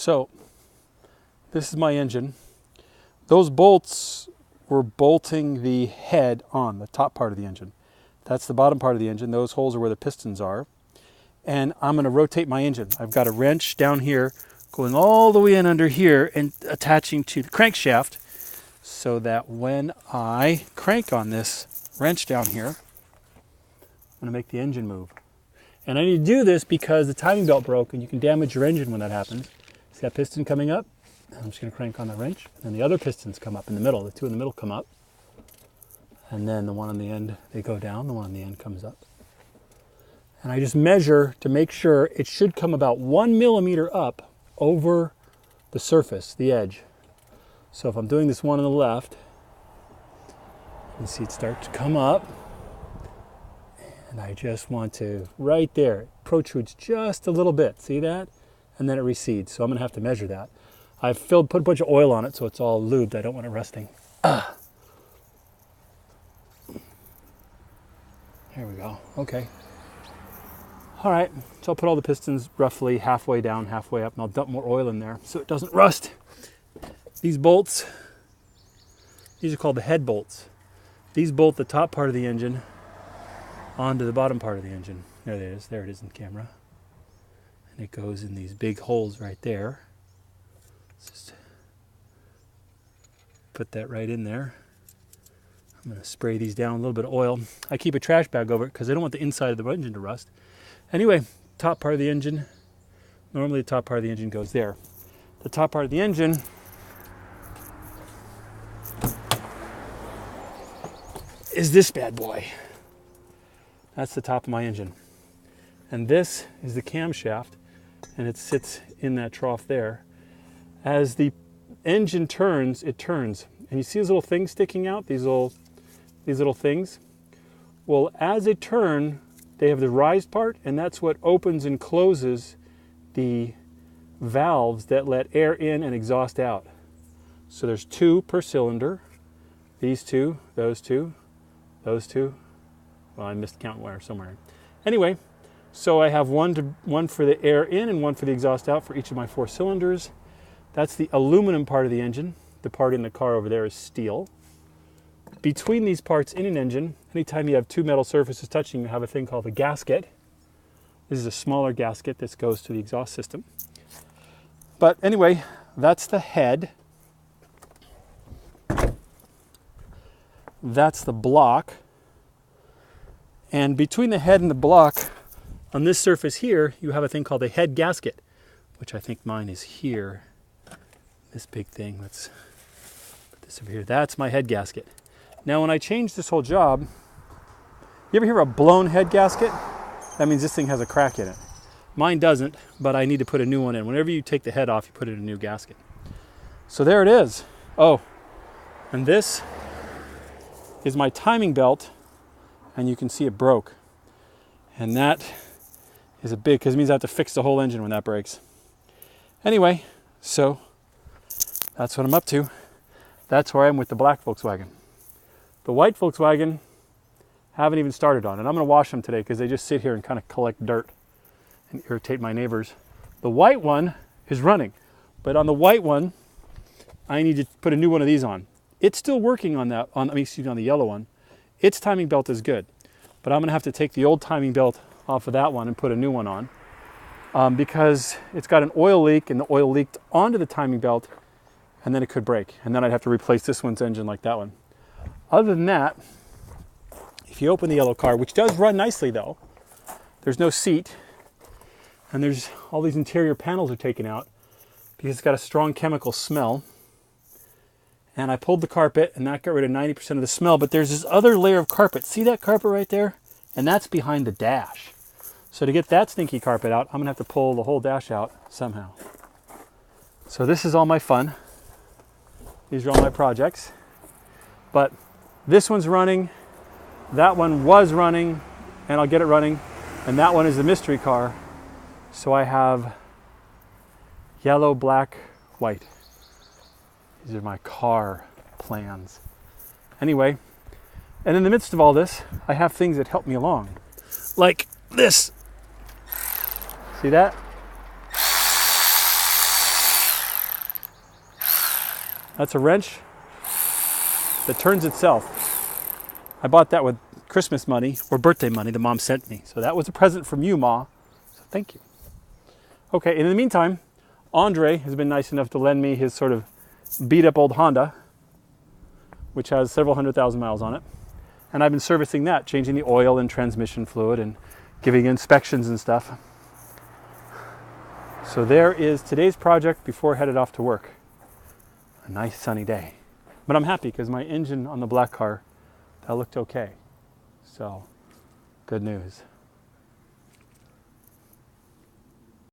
So this is my engine. Those bolts were bolting the head on, the top part of the engine. That's the bottom part of the engine. Those holes are where the pistons are. And I'm going to rotate my engine. I've got a wrench down here going all the way in under here and attaching to the crankshaft so that when I crank on this wrench down here, I'm going to make the engine move. And I need to do this because the timing belt broke and you can damage your engine when that happens. See that piston coming up? I'm just going to crank on the wrench, and the other pistons come up in the middle. The two in the middle come up, and then the one on the end, they go down, the one on the end comes up. And I just measure to make sure it should come about 1 millimeter up over the surface, the edge. So if I'm doing this one on the left, you see it start to come up, and I just want to, right there, it protrudes just a little bit, see that? And then it recedes, so I'm going to have to measure that. I've put a bunch of oil on it so it's all lubed. I don't want it rusting. There we go. Okay. All right. So I'll put all the pistons roughly halfway down, halfway up, and I'll dump more oil in there so it doesn't rust. These bolts, these are called the head bolts. These bolt the top part of the engine onto the bottom part of the engine. There it is. There it is in camera. And it goes in these big holes right there. Just put that right in there. I'm going to spray these down, a little bit of oil. I keep a trash bag over it because I don't want the inside of the engine to rust. Anyway, top part of the engine, normally the top part of the engine goes there. The top part of the engine is this bad boy. That's the top of my engine. And this is the camshaft, and it sits in that trough there. As the engine turns, it turns. And you see these little things sticking out, these little things? Well, as they turn, they have the rise part, and that's what opens and closes the valves that let air in and exhaust out. So there's 2 per cylinder. These 2, those 2, those 2. Well, I missed count where somewhere. Anyway, so I have one for the air in and one for the exhaust out for each of my 4 cylinders. That's the aluminum part of the engine. The part in the car over there is steel. Between these parts in an engine, anytime you have 2 metal surfaces touching, you have a thing called a gasket. This is a smaller gasket. This goes to the exhaust system. But anyway, that's the head. That's the block. And between the head and the block, on this surface here, you have a thing called a head gasket, which I think mine is here. This big thing, let's put this over here. That's my head gasket. Now when I change this whole job, you ever hear a blown head gasket? That means this thing has a crack in it. Mine doesn't, but I need to put a new one in. Whenever you take the head off, you put it in a new gasket. So there it is. Oh, and this is my timing belt, and you can see it broke. And that is a big, because it means I have to fix the whole engine when that breaks. Anyway, so that's what I'm up to. That's where I am with the black Volkswagen. The white Volkswagen, haven't even started on. And I'm going to wash them today because they just sit here and kind of collect dirt and irritate my neighbors. The white one is running. But on the white one, I need to put a new one of these on. It's still working on that, on the yellow one. Its timing belt is good. But I'm going to have to take the old timing belt off of that one and put a new one on. Because it's got an oil leak, and the oil leaked onto the timing belt, and then it could break. And then I'd have to replace this one's engine like that one. Other than that, if you open the yellow car, which does run nicely though, there's no seat, and there's all these interior panels are taken out because it's got a strong chemical smell. And I pulled the carpet, and that got rid of 90% of the smell, but there's this other layer of carpet. See that carpet right there? And that's behind the dash. So to get that stinky carpet out, I'm gonna have to pull the whole dash out somehow. So this is all my fun. These are all my projects. But this one's running, that one was running, and I'll get it running, and that one is the mystery car. So I have yellow, black, white. These are my car plans. Anyway, and in the midst of all this, I have things that help me along. Like this. See that? That's a wrench that turns itself. I bought that with Christmas money or birthday money the mom sent me. So that was a present from you, Ma. So thank you. Okay, in the meantime, Andre has been nice enough to lend me his sort of beat up old Honda, which has several 100,000 miles on it. And I've been servicing that, changing the oil and transmission fluid and giving inspections and stuff. So there is today's project before headed off to work. A nice sunny day. But I'm happy because my engine on the black car, that looked okay. So, good news.